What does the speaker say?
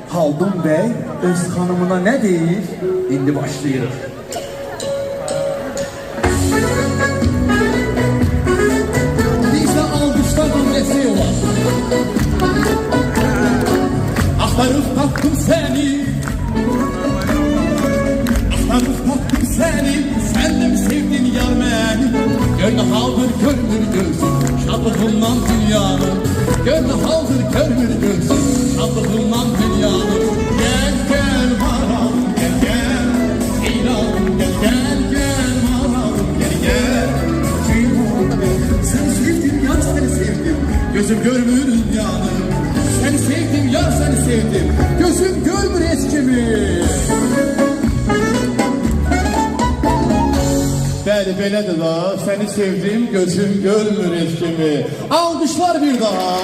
Haldun Bey öz hanımına ne deyir? İndi başlayırıq. Bizde almışlardan mesleği olan. Aktarıp taktım seni. Aktarıp taktım seni. Sen de mi sevdin yar beni? Gönlü haldır körmür gözüm. Şadlığından dünyanın. Gönlü haldır körmür gözüm. Şadlığından dünyanın. Gel gel varam gel gel. İnan gel gel gel varam gel gel. Seni sevdim yar seni sevdim. Gözüm görmür dünyanın. Seni sevdim yar seni sevdim. Gözüm görmür eskimi. Bəli, belədir da, səni sevdim, gözüm görmür eşkimi. Alqışlar bir daha.